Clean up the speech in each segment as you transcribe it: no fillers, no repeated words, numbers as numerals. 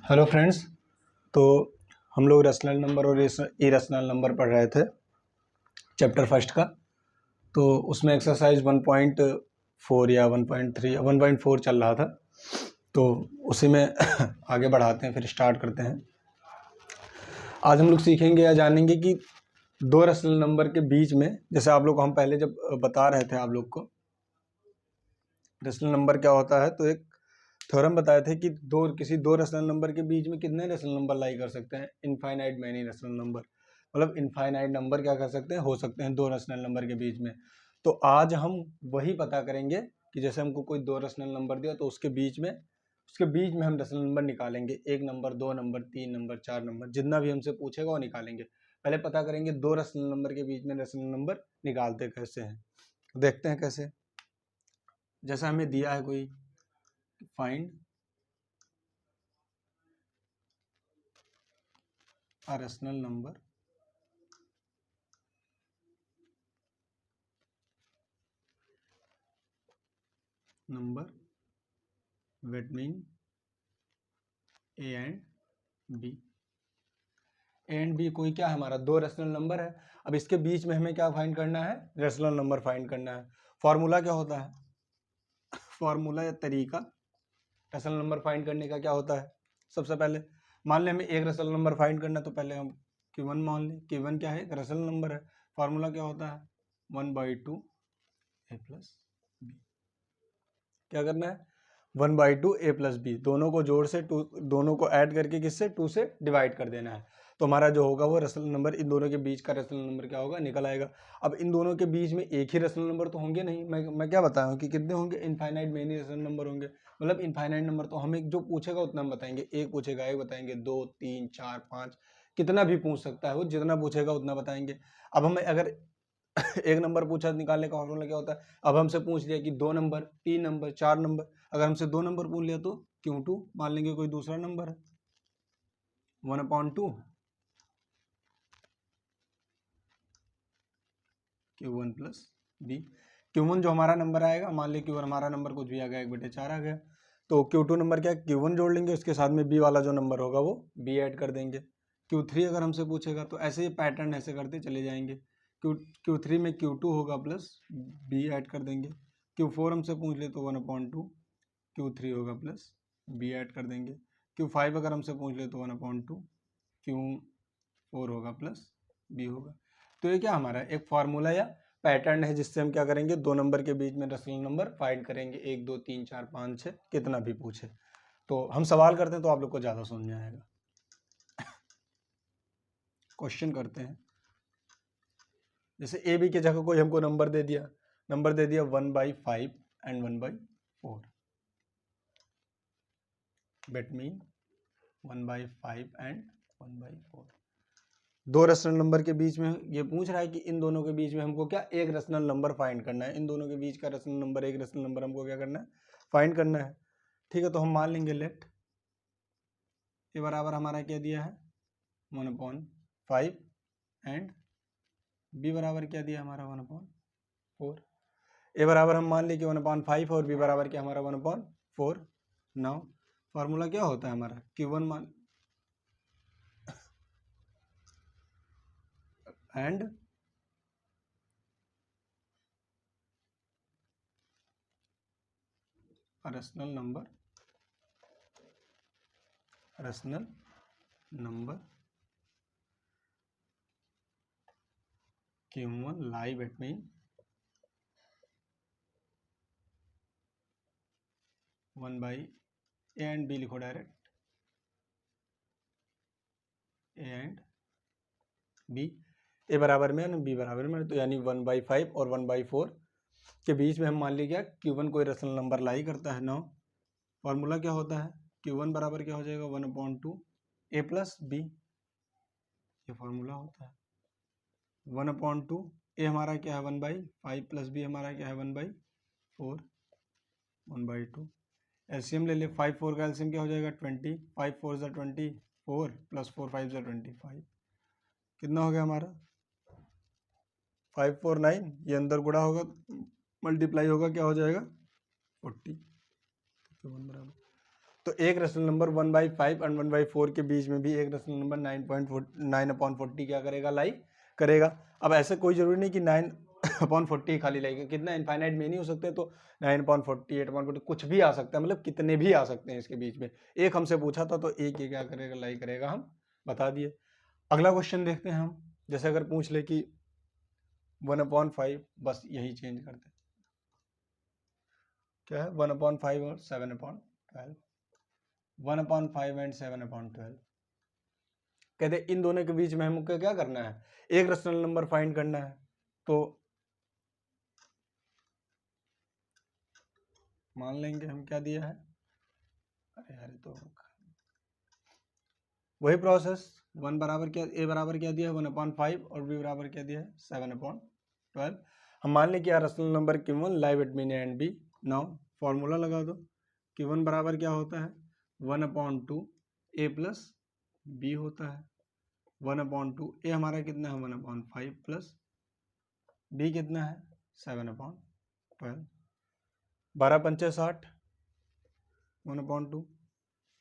Hello friends. तो हम लोग रेशनल नंबर और इरेशनल नंबर पढ़ रहे थे चैप्टर फर्स्ट का। तो उसमें एक्सरसाइज 1.4 या 1.3 1.4 चल रहा था, तो उसी में आगे बढ़ाते हैं, फिर स्टार्ट करते हैं। आज हम लोग सीखेंगे या जानेंगे कि दो रेशनल नंबर के बीच में, जैसे आप लोग को हम पहले जब बता रहे थे आप लोग को रेशनल नंबर क्या होता है, तो एक थ्योरम बताए थे कि किसी दो रेशनल नंबर के बीच में कितने रेशनल नंबर लाई कर सकते हैं, इनफाइनाइट मैनी रेशनल नंबर। मतलब इनफाइनाइट नंबर क्या कर सकते हैं, हो सकते हैं दो रेशनल नंबर के बीच में। तो आज हम वही पता करेंगे कि जैसे हमको कोई दो रेशनल नंबर दिया तो उसके बीच में हम रेशनल नंबर निकालेंगे। 1 नंबर, 2 नंबर, 3 नंबर, 4 नंबर, जितना भी हमसे पूछेगा वो निकालेंगे। पहले पता करेंगे दो रेशनल नंबर के बीच में रेशनल नंबर निकालते कैसे हैं, देखते हैं कैसे। जैसा हमें दिया है कोई find a rational number between a and b। A and B कोई क्या है, हमारा दो रेशनल नंबर है। अब इसके बीच में हमें क्या फाइंड करना है, रेशनल नंबर फाइंड करना है। फॉर्मूला क्या होता है, फॉर्मूला या तरीका रेशनल नंबर फाइंड करने का क्या होता है। सबसे पहले मान लें हमें एक रेशनल नंबर फाइंड करना है, तो पहले हम Q1 मान लें। Q1 क्या है, एक रेशनल नंबर है। फॉर्मूला क्या होता है, 1/2 a प्लस बी। क्या करना है, 1/2 a प्लस बी, दोनों को जोड़ से दोनों को ऐड करके किससे 2 से डिवाइड कर देना है। तो हमारा जो होगा वो रेशनल नंबर, इन दोनों के बीच का रेशनल नंबर क्या होगा, निकल आएगा। अब इन दोनों के बीच में एक ही रेशनल नंबर तो होंगे नहीं, मैं क्या बताऊँ कि कितने होंगे, इनफाइनाइट मेनी रेशनल नंबर होंगे। मतलब इनफाइनाइट नंबर तो हमें जो पूछेगा उतना हम बताएंगे। एक पूछेगा एक बताएंगे, 2 3 4 5 कितना भी पूछ सकता है वो, जितना पूछेगा उतना बताएंगे। अब हमें अगर एक नंबर पूछा, निकालने का फॉर्मूला क्या होता है। अब हमसे पूछ लिया कि 2 नंबर, 3 नंबर, 4 नंबर, अगर हमसे 2 नंबर पूछ लिया तो Q2 मान लेंगे, कोई दूसरा नंबर है, 1/2 Q1 प्लस बी। Q1 जो हमारा नंबर आएगा, मान ली Q1 हमारा नंबर कुछ भी आ गया, 1/4 आ गया, तो Q2 नंबर क्या है, Q1 जोड़ लेंगे, उसके साथ में B वाला जो नंबर होगा वो B ऐड कर देंगे। Q3 अगर हमसे पूछेगा तो ऐसे ही पैटर्न ऐसे करते चले जाएंगे। Q3 में Q2 होगा प्लस B ऐड कर देंगे। Q4 हमसे पूछ ले तो 1/2 Q3 होगा प्लस B ऐड कर देंगे। Q5 अगर हमसे पूछ ले तो 1/2 Q4 होगा प्लस B होगा। तो ये क्या हमारा एक फार्मूला या पैटर्न है, जिससे हम क्या करेंगे, दो नंबर के बीच में रेशनल नंबर फाइंड करेंगे। 1 2 3 4 5 6 कितना भी पूछे। तो हम सवाल करते हैं तो आप लोग को ज़्यादा समझ में आएगा। क्वेश्चन करते हैं, जैसे ए बी की जगह कोई हमको नंबर दे दिया 1/5 एंड 1/4। Bat mean 1/5 and 1/4। दो रेशनल नंबर के बीच में ये पूछ रहा है कि इन दोनों के बीच में हमको क्या, एक रेशनल नंबर फाइंड करना है। इन दोनों के बीच का रेशनल नंबर, एक रेशनल नंबर हमको क्या करना है, फाइंड करना है। ठीक है, तो हम मान लेंगे लेट ए बराबर हमारा क्या दिया है, 1/5 एंड बी बराबर क्या दिया हमारा 1/4। ए बराबर हम मान लें कि 1/5 और बी बराबर क्या हमारा 1/4। नाउ फार्मूला क्या होता है हमारा, Q1 मान and rational number Q1 lie between 1/a and B, लिखो direct A and B. A बराबर में बी बराबर में, तो यानी 1/5 और 1/4 के बीच में हम मान लीजिए Q1 कोई रेशनल नंबर लाई करता है। नाउ फॉर्मूला क्या होता है, Q1 बराबर क्या हो जाएगा, 1/2 a प्लस बी, ये फॉर्मूला होता है। 1/2 ए हमारा क्या है 1/5 प्लस बी हमारा क्या है 1/4, 1/2। एलसीएम ले ले, 5 4 का एलसीएम क्या हो जाएगा 20, 5 4 ज़ा 24 प्लस 4 5 ज़ा 25, कितना हो गया हमारा 5 4 9, ये अंदर गुणा होगा मल्टीप्लाई होगा क्या हो जाएगा 40। Q1 बराबर तो एक रेशनल नंबर 1/5 एंड 1/4 के बीच में भी एक रेशनल नंबर 9/40 क्या करेगा, लाई करेगा। अब ऐसे कोई जरूरी नहीं कि 9/40 खाली लाएगा, कितना इनफाइनाइट में नहीं हो सकते, तो 9/40, 8/40 कुछ भी आ सकता है, मतलब कितने भी आ सकते हैं इसके बीच में। एक हमसे पूछा था तो एक ये क्या करेगा, लाई करेगा, हम बता दिए। अगला क्वेश्चन देखते हैं हम। जैसे अगर पूछ ले कि 1/5, बस यही चेंज करते हैं, क्या है 1/5 और 7/12, 1/5 एंड 7/12। कहते इन दोनों के बीच में हमको क्या करना है, एक रेशनल नंबर फाइंड करना है। तो मान लेंगे हम क्या दिया है, अरे यार तो वही प्रोसेस, वन बराबर क्या, ए बराबर क्या दिया है 1/5 और बी बराबर क्या दिया है 7/12। हम मान लें कि यार rational number Q1 lie between A and B. Now formula लगा दो, Q1 बराबर क्या होता है 1/2 ए प्लस बी होता है, 1/2 ए हमारा कितना है 1/5 प्लस बी कितना है 7/12। 12 पंचे 60, 1/2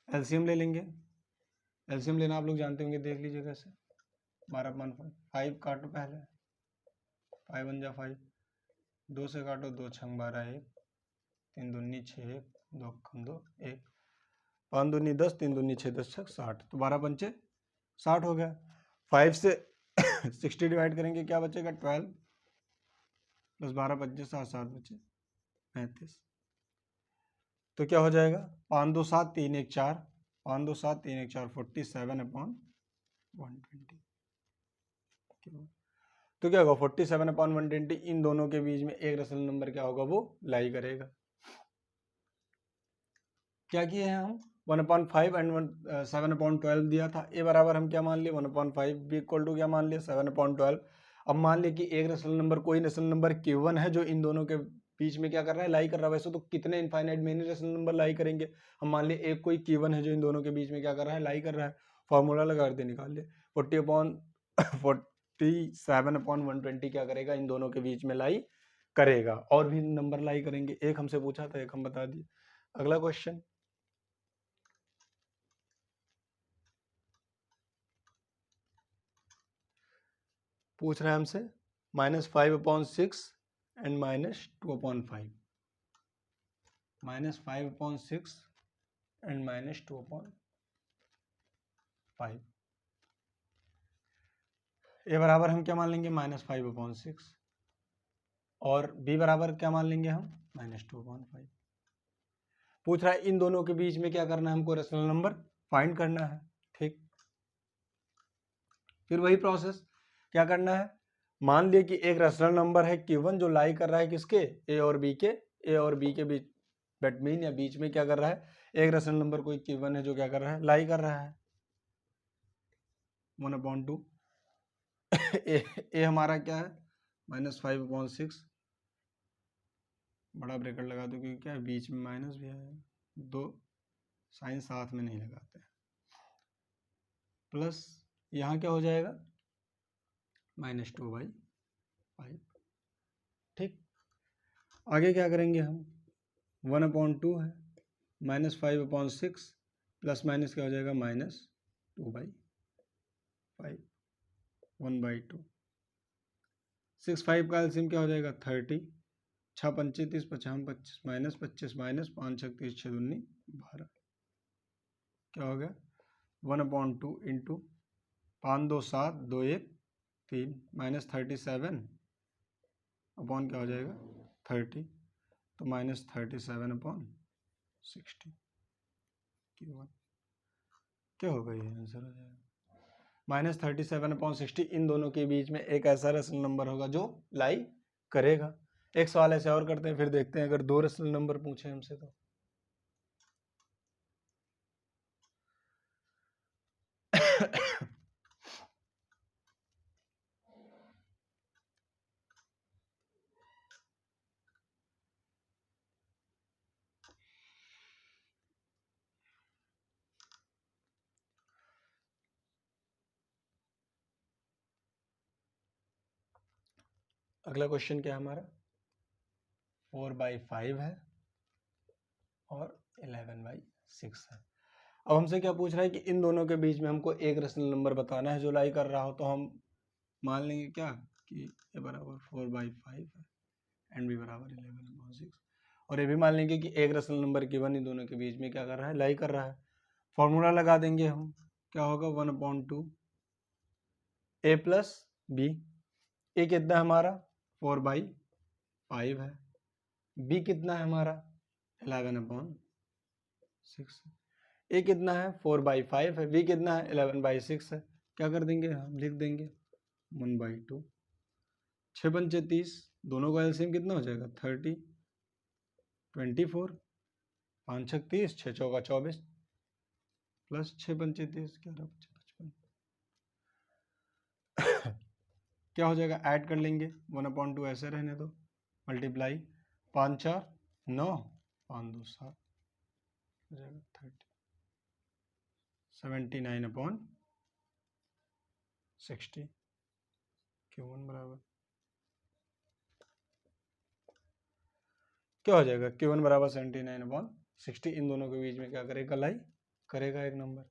एलसीएम ले लेंगे। एलसीएम लेना आप लोग जानते होंगे, देख लीजिए कैसे। 12/5 काटो पहले, 5 1 जा 5, 2 से काटो, 2 छंग 12 1, 3 दूनी 6 1, 2 कम 2 1, 5 दूनी 10, 3 दूनी 6 10 छक 60, तो 12 पंचे 60 हो गया। 5 से 60 डिवाइड करेंगे क्या बचेगा 12 प्लस 12 पंचे 7 7 बचे 35। तो क्या हो जाएगा 5 2 7 3 1 4, 5 2 7 3 1 4 47/120। तो क्या होगा 47/120, इन दोनों के बीच में एक रेशनल नंबर क्या होगा, वो लाई करेगा। क्या किए हैं हम 1/5 एंड 7/12 दिया था, ए बराबर हम क्या मान लिए 1/5, बी इक्वल टू क्या मान लिया 7/12। अब मान लिया कि एक रेशनल नंबर, कोई रेशनल नंबर Q1 है जो इन दोनों के बीच में क्या कर रहा है, लाई कर रहा है। वैसे तो कितने इनफाइनाइट मेनी रेशनल नंबर लाई करेंगे, हम मान लिए एक कोई Q1 है जो इन दोनों के बीच में क्या कर रहा है, लाई कर रहा है। फॉर्मूला लगा दे, निकाल ले 47/120 क्या करेगा, इन दोनों के बीच में लाई करेगा। और भी नंबर लाई करेंगे, एक हमसे पूछा था, एक हम बता दिए। अगला क्वेश्चन पूछ रहा है हमसे -5/6 एंड -2/5, -5/6 एंड -2/5। ए बराबर हम क्या मान लेंगे -5/6 और बी बराबर क्या मान लेंगे हम -2/5। पूछ रहा है इन दोनों के बीच में क्या करना है, हमको रेशनल नंबर फाइंड करना है। ठीक, फिर वही प्रोसेस, क्या करना है, मान लिया कि एक रेशनल नंबर है Q1 जो लाई कर रहा है किसके, ए और बी के, ए और बी के बीच बेटमीन या बीच में क्या कर रहा है, एक रेशनल नंबर कोई Q1 है जो क्या कर रहा है, लाई कर रहा है 1/2 ए हमारा क्या है -5/6, बड़ा ब्रैकेट लगा दो क्योंकि क्या है बीच में माइनस भी है, दो साइन साथ में नहीं लगाते हैं, प्लस यहाँ क्या हो जाएगा -2/5। ठीक, आगे क्या करेंगे हम 1/2 है, -5/6 प्लस माइनस क्या हो जाएगा -2/5, 1/2। 6 5 का एलसीएम क्या हो जाएगा 30, 6 पंचे 30, 55 25 -25 -5 6 30 6 दूनी 12, क्या हो गया 1/2 इंटू 5 2 7 2 1 3 -37 अपॉन क्या हो जाएगा 30, तो -37/60 Q1 क्या होगा, ये आंसर हो जाएगा -37/60। इन दोनों के बीच में एक ऐसा रेशनल नंबर होगा जो लाई करेगा। एक सवाल ऐसे और करते हैं, फिर देखते हैं अगर दो रेशनल नंबर पूछे हमसे तो। अगला क्वेश्चन क्या है हमारा 4/5 है और 11/7 6 है। अब हमसे क्या पूछ रहा है कि इन दोनों के बीच में हमको एक रेशनल नंबर बताना है जो लाई कर रहा हो, तो हम मान लेंगे क्या कि ए बराबर 4/5 है एंड बी बराबर 11/6, और ये भी मान लेंगे कि एक रेशनल नंबर गिवन इन दोनों के बीच में क्या कर रहा है, लाई कर रहा है। फॉर्मूला लगा देंगे हम, क्या होगा 1/2 ए प्लस बी। ए कितना है हमारा 4/5 है, बी कितना है हमारा 11/6, ए कितना है 4/5 है, बी कितना है 11/6 है। क्या कर देंगे हम, लिख देंगे 1/2, 6 पंचे 30, दोनों का एलसीएम कितना हो जाएगा 30, 24, 5 छक 30, 6 चौका 24 प्लस 6 पंचे 30, 11 55 क्या हो जाएगा, ऐड कर लेंगे 1/2 ऐसे रहने दो, मल्टीप्लाई 5 4 9, 5 2 7 हो जाएगा 30, 79/60, Q1 बराबर क्या हो जाएगा, Q1 बराबर 79/60। इन दोनों के बीच में क्या करेगा, लाई करेगा एक नंबर।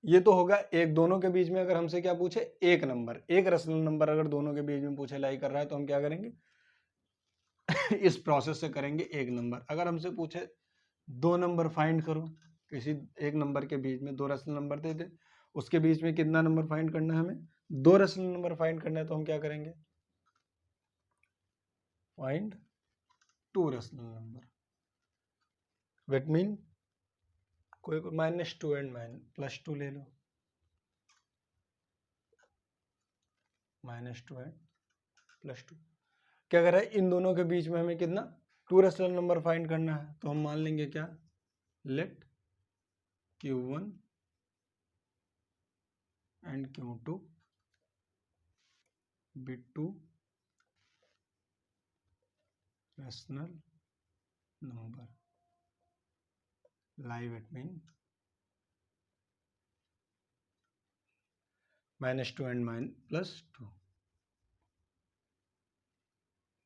ये तो होगा एक, दोनों के बीच में अगर हमसे क्या पूछे, एक नंबर, एक रेशनल नंबर अगर दोनों के बीच में पूछे लाई कर रहा है, तो हम क्या करेंगे इस प्रोसेस से करेंगे एक नंबर। अगर हमसे पूछे दो नंबर फाइंड करो, किसी एक नंबर के बीच में दो रेशनल नंबर दे दे, उसके बीच में कितना नंबर फाइंड करना है हमें, दो रेशनल नंबर फाइंड करना है, तो हम क्या करेंगे, find two rational number. That mean कोई -2 एंड +2 ले लो, -2 एंड +2। क्या कर रहा है, इन दोनों के बीच में हमें कितना, टू रेशनल नंबर फाइंड करना है, तो हम मान लेंगे क्या, let Q1 and Q2 be two rational number, live at mean -2 and +2,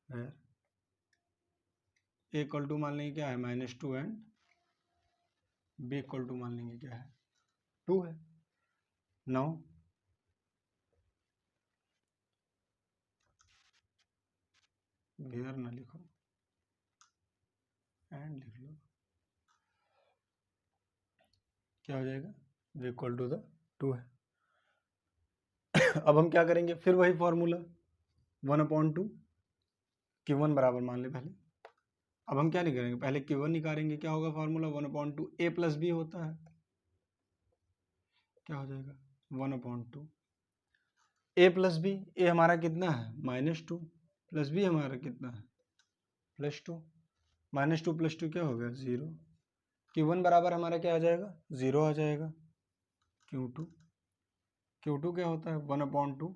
where a equal to मान लेंगे क्या है -2 एंड b इक्वल टू मान लेंगे क्या है 2 है। नाउ वेयर ना लिखो एंड लिख लो, क्या हो जाएगा, b इक्वल टू द 2 है। अब हम क्या करेंगे, फिर वही फॉर्मूला 1/2 Q1 बराबर मान ले पहले। अब हम क्या नहीं करेंगे, पहले Q1 निकालेंगे, क्या होगा फॉर्मूला 1/2 a + b होता है, क्या हो जाएगा 1/2 a + b, a हमारा कितना है -2 प्लस b हमारा कितना है +2, -2 + 2 क्या हो गया 0, Q1 बराबर हमारा क्या आ जाएगा 0 आ जाएगा। Q2 क्या होता है 1/2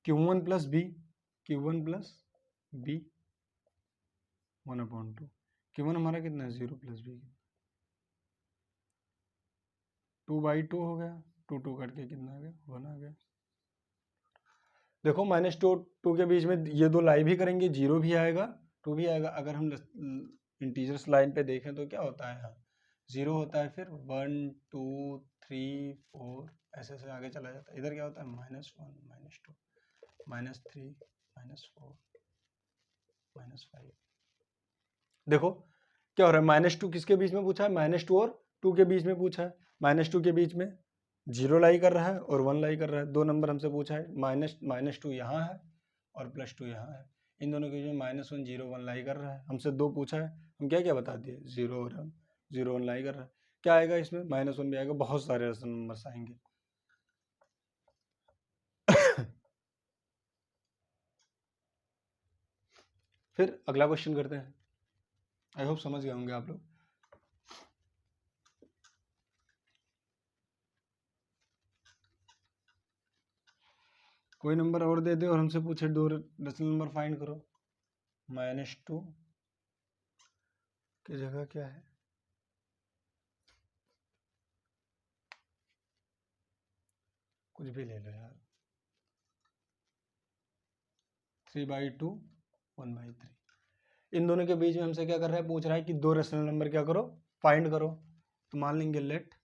Q1 + b, Q1 + b 1/2, Q1 हमारा कितना है 0 + b, 2/2 हो गया, 2 2 करके कितना आ गया 1 आ गया। देखो -2 2 के बीच में ये दो लाई भी करेंगे, 0 भी आएगा 2 भी आएगा। अगर हम इंटीजर्स लाइन पे देखें तो क्या होता है, यहाँ 0 होता है, फिर 1 2 3 4 ऐसे से आगे चला जाता है। इधर क्या होता है -1 -2 -3 -4 -5। देखो क्या हो रहा है, -2 किसके बीच में पूछा है, -2 और 2 के बीच में पूछा है। -2 के बीच में 0 लाई कर रहा है और 1 लाई कर रहा है, दो नंबर हमसे पूछा है, -2 यहाँ है और +2 यहाँ है। इन दोनों के बीच में -1 0 1 लाई कर रहा है, हमसे दो पूछा है, हम क्या क्या बता दिए 0 और 1 0 1 लाई कर रहा है। क्या आएगा इसमें, -1 भी आएगा, बहुत सारे रेशनल नंबर्स आएंगे। फिर अगला क्वेश्चन करते हैं, आई होप समझ गए होंगे आप लोग। कोई नंबर और दे दे और हमसे पूछे दो रेशनल नंबर फाइंड करो, -2 की जगह क्या है, कुछ भी ले लो यार, 3/2 1/3। इन दोनों के बीच में हमसे क्या कर रहा है, पूछ रहा है कि दो रेशनल नंबर क्या करो फाइंड करो। तो मान लेंगे let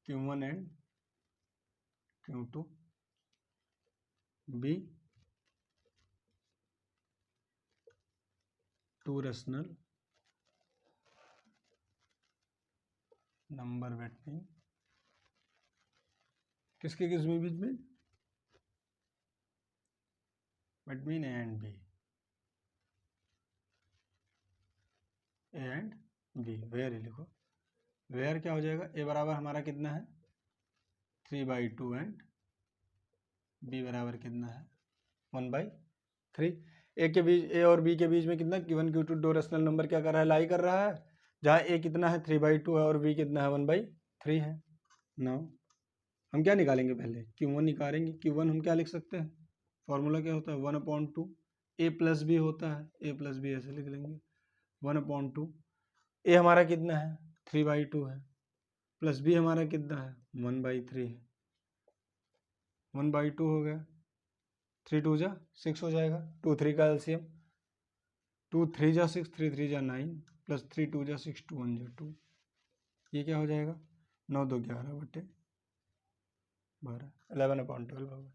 Q1 and Q2 be two rational number between किसके बीच में between A and B, A and B. Where लिखो, वेयर क्या हो जाएगा, ए बराबर हमारा कितना है 3/2 एंड बी बराबर कितना है 1/3। ए के बीच, ए और बी के बीच में कितना Q1 Q2 दो रेशनल नंबर क्या कर रहा है, लाई कर रहा है, जहाँ ए कितना है 3/2 है और बी कितना है 1/3 है। नाउ हम क्या निकालेंगे, पहले Q1 निकालेंगे। Q1 हम क्या लिख सकते हैं, फॉर्मूला क्या होता है 1/2, ए प्लस बी होता है, ए प्लस बी ऐसे लिख लेंगे 1/2। ए हमारा कितना है 3/2 है, प्लस बी हमारा कितना है 1/3 है, 1/2 हो गया, 3 2 जा 6 हो जाएगा, 2 3 का एलसीएम, 2 3 जा 6, 3 3 जा 9, प्लस 3 2 जा 6, 2 1 जा 2, ये क्या हो जाएगा 9 2 11/12, 11/12 होगा।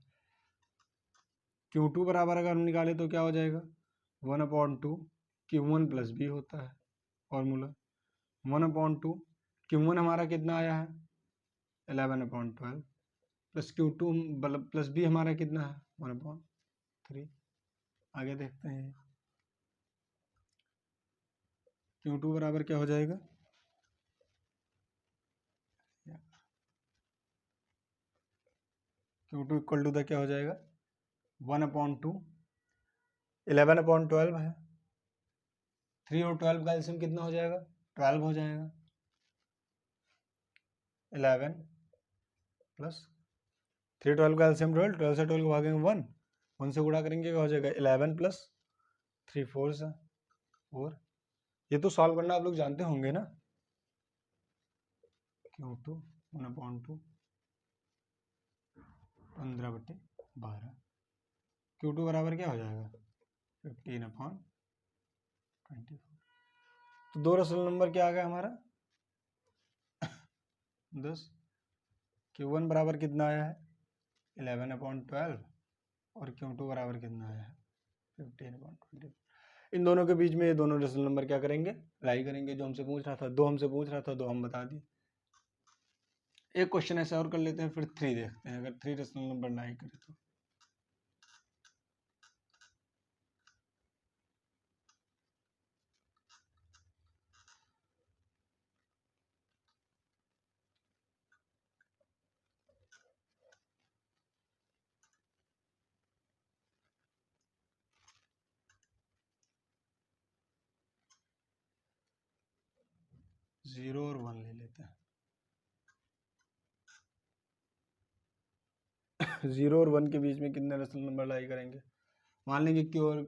Q2 बराबर अगर हम निकाले तो क्या हो जाएगा 1/2 Q1 प्लस बी होता है, फॉर्मूला 1/2 Q1 हमारा कितना आया है 11/12 प्लस Q2 प्लस बी हमारा कितना है 1/3। आगे देखते हैं Q2 बराबर क्या हो जाएगा, Q2 इक्वल टू द क्या हो जाएगा 1/2, 11/12 है, 3 और 12 का एलसीएम कितना हो जाएगा 12 हो जाएगा, 11 प्लस 3 12 का एलसीएम 12, 12 से 12 को भागेंगे 1 से गुणा करेंगे क्या हो जाएगा 11 प्लस 3 4 से 4। ये तो सॉल्व करना आप लोग जानते होंगे ना, Q2 1/2 15/12, Q2 बराबर क्या हो जाएगा 15/24। तो दो रेशनल नंबर क्या आ गया हमारा 10। Q1 बराबर कितना आया है 11/12 और Q2 बराबर कितना आया है 15/24। इन दोनों के बीच में ये दोनों रेशनल नंबर क्या करेंगे, लाई करेंगे। जो हमसे पूछ रहा था, दो हमसे पूछ रहा था, दो हम बता दिए। एक क्वेश्चन ऐसे और कर लेते हैं, फिर 3 देखते हैं, अगर 3 रेशनल नंबर लाई करे तो। जीरो और 1 ले लेते हैं। 0 और 1 के बीच में कितने रेशनल नंबर लाई करेंगे, मान लेंगे क्यू और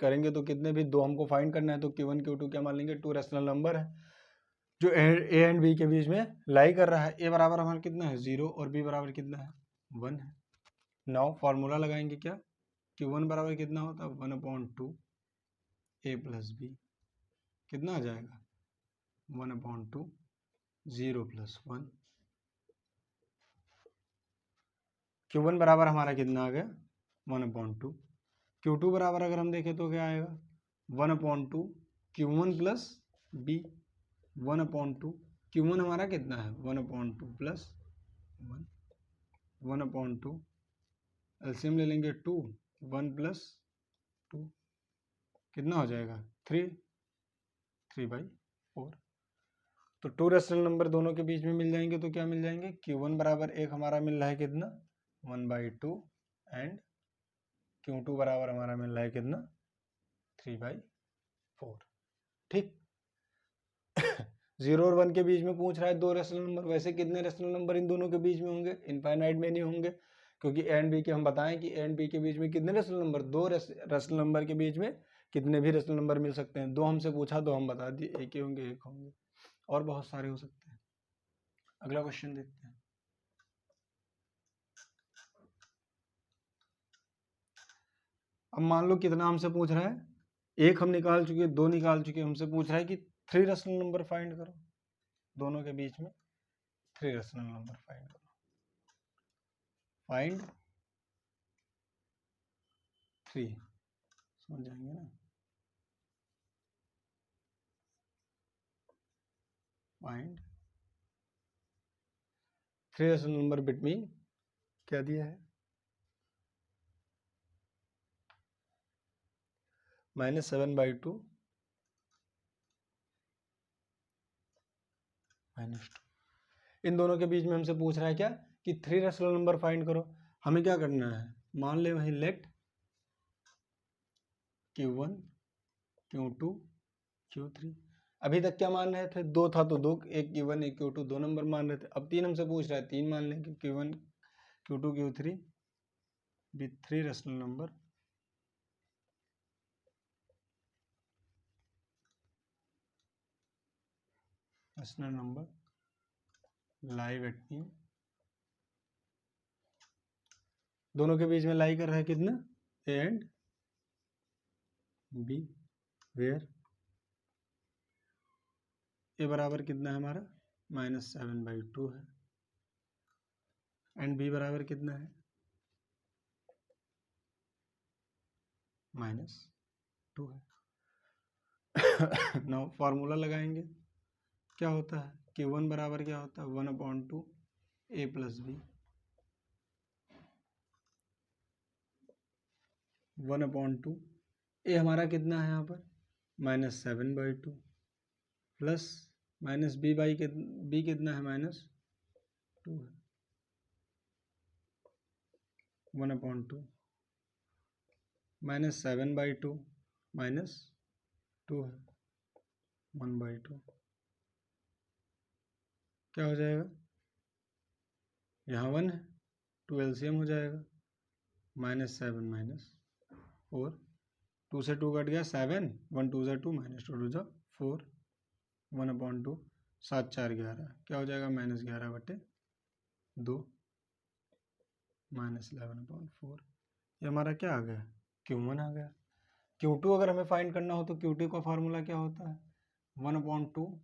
करेंगे तो कितने भी दो हमको फाइंड करना है, तो Q1 Q2 क्या मान लेंगे 2 रेशनल नंबर है जो ए एंड बी के बीच में लाई कर रहा है। ए बराबर हमारा कितना है 0 और बी बराबर कितना है 1 है। नाउ फॉर्मूला लगाएंगे क्या, Q1 बराबर कितना होता है 1/2 ए प्लस बी, कितना आ जाएगा 1/2 0 + 1। Q1 बराबर हमारा कितना आ गया 1/2। Q2 बराबर अगर हम देखें तो क्या आएगा 1/2 Q1 प्लस बी, 1/2 Q1 हमारा कितना है 1/2 प्लस 1, 1/2 एलसीएम ले लेंगे 2, 1 + 2 कितना हो जाएगा 3, 3/4। तो 2 रेशनल नंबर दोनों के बीच में मिल जाएंगे तो क्या मिल जाएंगे, Q1 बराबर एक हमारा मिल रहा है कितना 1/2 एंड Q2 बराबर हमारा मिल रहा है कितना 3/4। ठीक 0 और 1 के बीच में पूछ रहा है दो रेशनल नंबर, वैसे कितने रेशनल नंबर इन दोनों के बीच में होंगे, इनफाइनाइट में नहीं होंगे, क्योंकि ए एंड बी के हम बताएं कि ए एंड बी के बीच में कितने रेशनल नंबर, दो रेशनल नंबर के बीच में कितने भी रेशनल नंबर मिल सकते हैं। दो हमसे पूछा, दो हम बता दिए, एक ही होंगे, एक होंगे, और बहुत सारे हो सकते हैं। अगला क्वेश्चन देखते हैं। अब मान लो कितना हमसे पूछ रहा है एक हम निकाल चुके, दो निकाल चुके, हमसे पूछ रहा है कि 3 रेशनल नंबर फाइंड करो, दोनों के बीच में 3 रेशनल नंबर फाइंड करो। फाइंड 3, समझ जाएंगे ना। फाइंड 3 रेशनल नंबर बिटवीन, क्या दिया है, -7/2 -2। इन दोनों के बीच में हमसे पूछ रहा है क्या कि 3 रेशनल नंबर फाइंड करो। हमें क्या करना है, मान ले वही लेट Q1 Q2 Q3। अभी तक क्या मान रहे थे, 2 था तो 2, एक Q1 एक Q2, 2 नंबर मान रहे थे। अब 3 हमसे पूछ रहा है, 3 मान लेंगे, Q1 Q2 Q3 with 3 rational number live at me. दोनों के बीच में लाई कर रहा है कितना, ए एंड बी, वेयर ए बराबर कितना है हमारा, -7/2 है, एंड बी बराबर कितना है, -2 है। नाउ फार्मूला लगाएंगे, क्या होता है, Q1 बराबर क्या होता है, 1/2 A + B, 1/2 ए हमारा कितना है यहाँ पर, -7/2 प्लस बी कितना है, -2 है, 1/2 -7/2 -2 है, 1/2 क्या हो जाएगा, यहाँ 1 है, 2 LCM हो जाएगा, -7 -4, 2 से 2 कट गया 7, 1 2 = 2, -2 2 = 4, 1/2, 7 4 11, क्या हो जाएगा, -11/2, -11/4। ये हमारा क्या आ गया, Q1 आ गया। Q2 अगर हमें फाइंड करना हो तो Q2 का फार्मूला क्या होता है, 1/2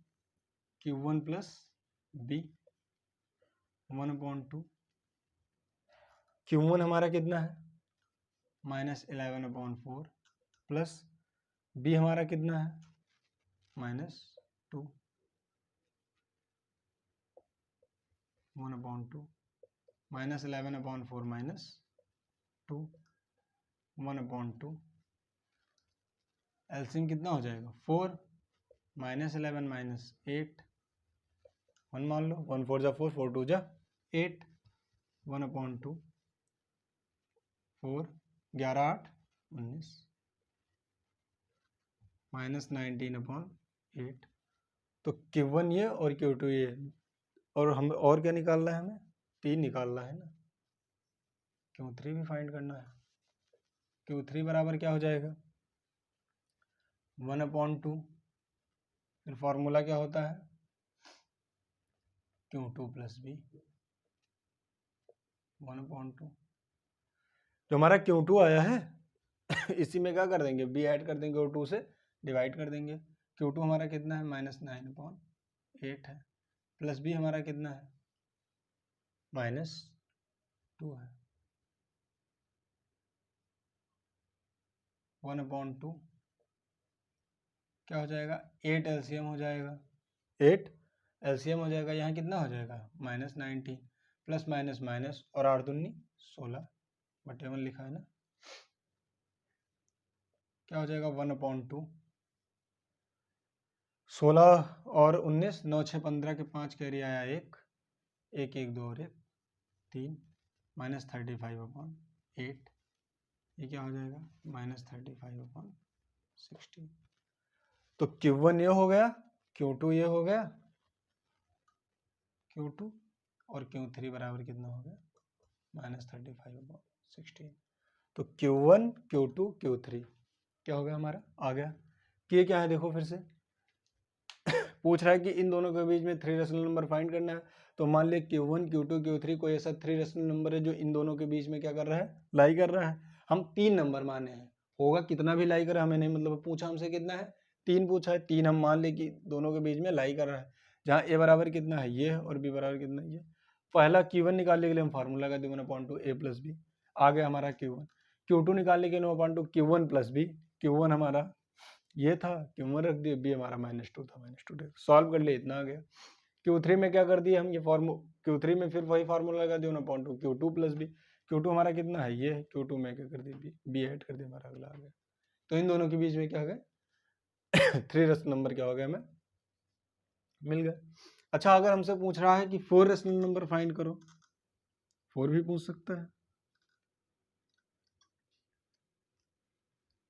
Q1 + B, 1/2 Q1 हमारा कितना है, -11/4 प्लस B हमारा कितना है, -2, 1/2 -11/4 -2, 1/2 एलसीएम कितना हो जाएगा, 4, -11 -8, 1 मान लो, 1 4 = 4, 4 2 = 8, 1/2 4, 11 8 19, -19/8। तो Q1 ये और Q2 ये, और हम और क्या निकालना है, हमें P निकालना है ना, Q3 भी फाइंड करना है। Q3 बराबर क्या हो जाएगा, 1/2, फिर फॉर्मूला क्या होता है, Q2 + B, 1/2। जो हमारा Q2 आया है इसी में क्या कर देंगे, B ऐड कर देंगे और 2 से डिवाइड कर देंगे। Q2 हमारा कितना है, -9/8 है, प्लस B हमारा कितना है, -2 है, 1/2 क्या हो जाएगा, 8 LCM हो जाएगा, 8 LCM हो जाएगा, यहाँ कितना हो जाएगा, -19 प्लस माइनस माइनस और 8 दूनी 16/1 लिखा है ना, क्या हो जाएगा, 1/2 16 और 19, 9 6 15 के 5 कैरी आया 1 1 1 2 और 1 3, -35/8, ये क्या हो जाएगा, -35/16। तो Q1 ये हो गया, Q2 ये हो गया, Q2 और Q3 बराबर कितना हो गया, -35/16। तो Q1 Q2 Q3 क्या हो गया हमारा, आ गया। कि ये क्या है, देखो फिर से पूछ रहा है कि इन दोनों के बीच में 3 रेशनल नंबर फाइंड करना है। तो मान ले Q1 Q2 Q3 कोई ऐसा 3 रेशनल नंबर है जो इन दोनों के बीच में क्या कर रहा है, लाई कर रहा है। हम 3 नंबर माने हैं, होगा कितना भी लाई करे हमें नहीं मतलब, पूछा हमसे कितना है 3 पूछा है, 3 हम मान ले कि दोनों के बीच में लाई कर रहा है, जहाँ ए बराबर कितना है ये है और बी बराबर कितना है ये। पहला Q1 निकालने के लिए हम फार्मूला लगा दें 1/2 a प्लस बी, आ गया हमारा Q1। Q2 निकालने के लिए 1/2 Q1 प्लस बी, Q1 हमारा ये था, Q1 रख दिया, बी हमारा -2 था, -2 सॉल्व कर लिए, इतना आ गया। Q3 में क्या कर दिए हम ये Q3 में फिर वही फार्मूला लगा दिया 1/2 Q2 प्लस बी, Q2 हमारा कितना है ये है, Q2 में क्या कर दिया बी ऐड कर दिया, हमारा अगला आ गया। तो इन दोनों के बीच में क्या हो गया 3 रेशनल नंबर क्या हो गया हमें मिल गया। अच्छा अगर हमसे पूछ रहा है कि 4 रेशनल नंबर फाइंड करो, 4 भी पूछ सकता है,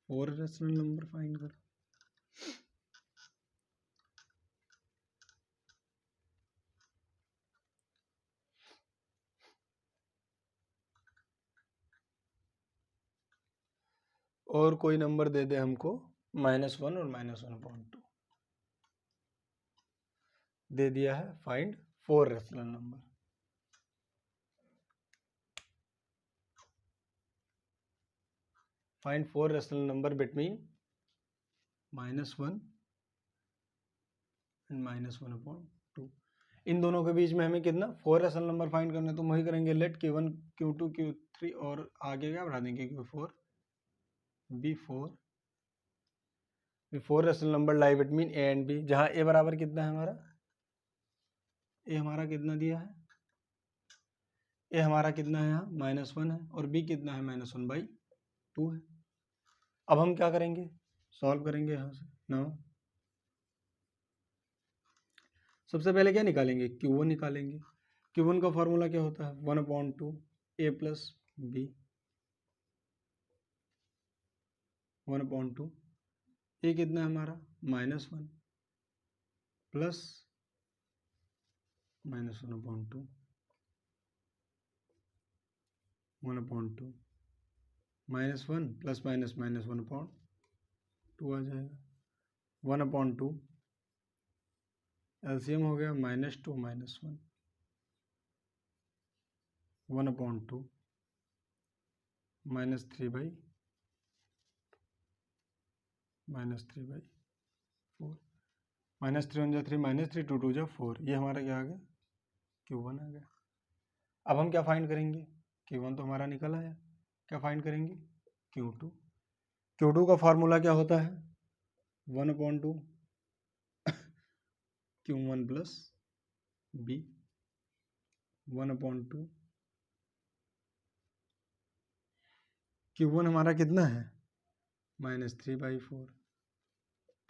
4 रेशनल नंबर फाइंड करो। और कोई नंबर दे दे हमको -1 और -1/2 दे दिया है, find 4 rational number. Find 4 rational number between -1 and -1/2। इन दोनों के बीच में हमें कितना 4 रेशनल नंबर फाइंड करना है, तो वही करेंगे लेट Q1 Q2 Q3 और आगे क्या बढ़ा देंगे Q4 B4 rational number lie between A and B, जहाँ ए बराबर कितना है हमारा, ए हमारा कितना दिया है, ए हमारा कितना है यहाँ -1 है और बी कितना है -1/2 है। अब हम क्या करेंगे सॉल्व करेंगे यहाँ से ना, सबसे पहले क्या निकालेंगे Q1 निकालेंगे। Q1 का फॉर्मूला क्या होता है 1/2 a प्लस बी, 1/2 ए कितना है हमारा -1 प्लस -1/2 1/2 -1 प्लस -1/2 आ जाएगा 1/2 एलसीएम हो गया -2 -1 1/2 -3/4 -3/4 -3 1 3 -3 2 2 4, ये हमारा क्या आ गया Q1 आ गया। अब हम क्या फाइंड करेंगे Q1 तो हमारा निकल आया, क्या फाइंड करेंगे Q2। Q2 का फार्मूला क्या होता है 1/2 Q1 प्लस बी, 1/2 Q1 हमारा कितना है -3/4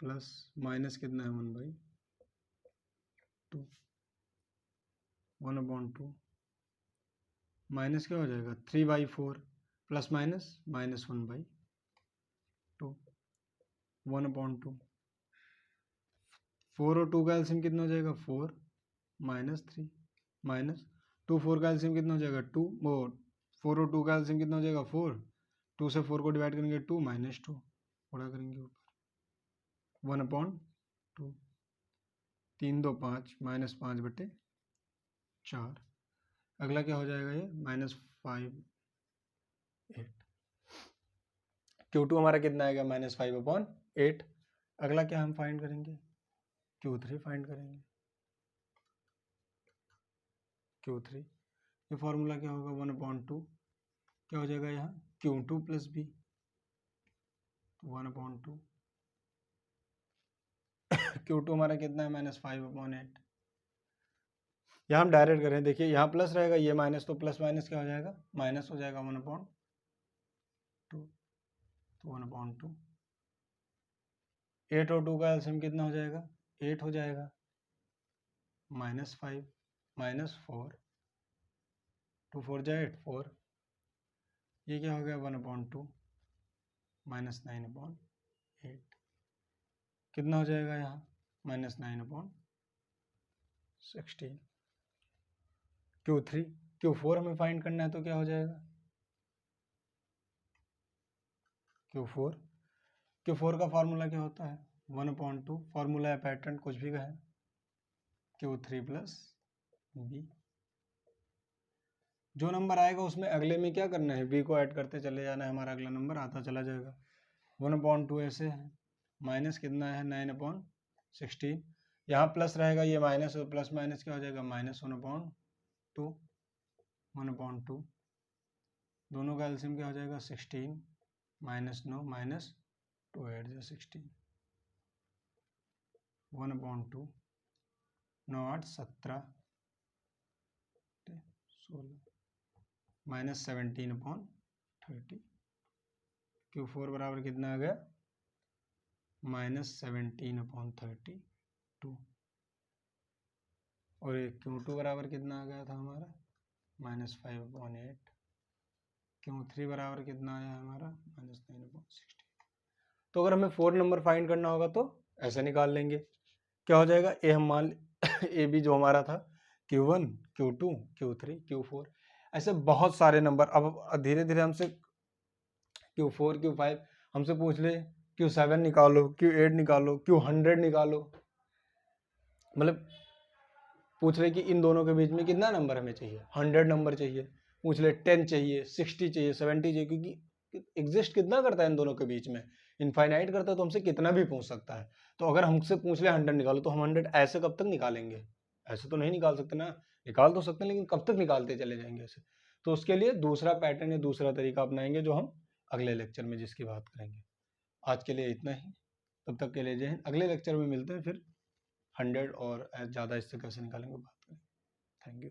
प्लस माइनस कितना है 1/2 1/2 माइनस क्या हो जाएगा 3/4 प्लस माइनस -1/2 1/2 4 और 2 का एलसीएम कितना हो जाएगा 4 -3 माइनस 2 4 का एलसीएम कितना हो जाएगा 2 वो 4 और 2 का एलसीएम कितना हो जाएगा 4, 2 से 4 को डिवाइड करेंगे 2 -2 थोड़ा करेंगे ऊपर 1/2 3 2 5 -5/4। अगला क्या हो जाएगा ये -5 8। Q2 हमारा कितना आएगा -5/8। अगला क्या हम फाइंड करेंगे Q3 फाइंड करेंगे। Q3 ये फॉर्मूला क्या होगा 1/2 क्या हो जाएगा यहाँ Q2 प्लस बी 1/2 Q2 हमारा कितना है -5/8। यहाँ हम डायरेक्ट करें, देखिए यहाँ प्लस रहेगा, ये माइनस, तो प्लस माइनस क्या हो जाएगा माइनस हो जाएगा 1/2 तो 1/2 8 और 2 का एलसीएम कितना हो जाएगा 8 हो जाएगा -5 -4 2 4 जा 8 4, ये क्या हो गया 1/2 -9/8 कितना हो जाएगा यहाँ -9/16। Q3 Q4 हमें फाइंड करना है, तो क्या हो जाएगा Q4 का फार्मूला क्या होता है 1/2 फार्मूला है पैटर्न कुछ भी कहें Q3 प्लस बी, जो नंबर आएगा उसमें अगले में क्या करना है बी को ऐड करते चले जाना है, हमारा अगला नंबर आता चला जाएगा। 1/2 ऐसे है, माइनस कितना है 9/16, यहाँ प्लस रहेगा, ये माइनस, और प्लस माइनस क्या हो जाएगा -1/2, 1/2, दोनों का एलसीएम क्या हो जाएगा 16 -9 -2 8 जो 16, 1/2, 9 8 17 16 -17/30, Q4 बराबर कितना आ गया -17/32, और ये Q2 बराबर कितना आ गया था हमारा -5/8, Q3 बराबर कितना आया हमारा -9/16। तो अगर हमें 4 नंबर फाइंड करना होगा तो ऐसे निकाल लेंगे, क्या हो जाएगा ए, हम मान ए बी जो हमारा था Q1 Q2 Q3 Q4, ऐसे बहुत सारे नंबर। अब धीरे धीरे हमसे Q4 Q5 हमसे पूछ ले Q7 निकालो, Q8 निकालो, Q100 निकालो, मतलब पूछ रहे कि इन दोनों के बीच में कितना नंबर हमें चाहिए, 100 नंबर चाहिए, पूछ ले 10 चाहिए, 60 चाहिए, 70 चाहिए, क्योंकि एग्जिस्ट कितना करता है इन दोनों के बीच में, इनफाइनाइट करता है, तो हमसे कितना भी पूछ सकता है। तो अगर हमसे पूछ ले 100 निकालो, तो हम 100 ऐसे कब तक निकालेंगे, ऐसे तो नहीं निकाल सकते ना, निकाल तो सकते हैं लेकिन कब तक निकालते चले जाएंगे ऐसे। तो उसके लिए दूसरा पैटर्न या दूसरा तरीका अपनाएंगे, जो हम अगले लेक्चर में जिसकी बात करेंगे। आज के लिए इतना ही, तब तक के लिए जय हिंद। अगले लेक्चर में मिलते हैं फिर 100 और ज़्यादा इससे कैसे निकालेंगे बात करें। Thank you.